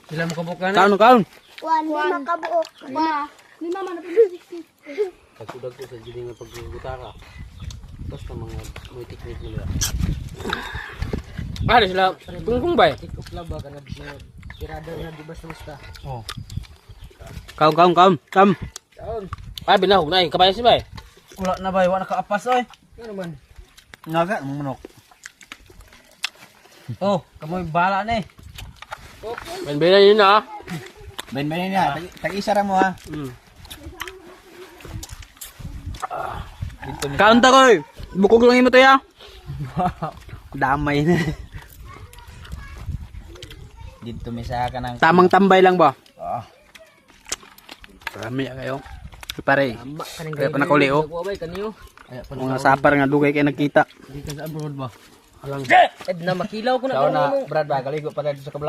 Sila mo kabuka na. Kaon. 1 kabuok. 5 man na Pagsudag ko sa dili nga pagguguta ka. Basta mga muitik-muitik nila. Ano sila? Kung ba? Tikok lang ba kana tirada na di basta-basta. Oh. Kaon. Kaon. Ay binahog na kabayan si bay. Wala na bay, wala nakaapas oy. Ano man? Naga ng manok. Oh, kamoy bala na eh. Ben-benan yun na. Ben-ben niya, tag-isa ra mo ha. Kaon ta koy. Bukog lang imo to ya. Damay na. Dito may sa ka ng Tamang tambay lang ba? oh. Marami kayo. Pare. Kaya pa Kaya nakuli oh. Mga sapar nga dugay kay nakita. Di ka sa abroad ba? Alang. Ed na makilaw ko na. Brad ba, kaligo pa sa kabla.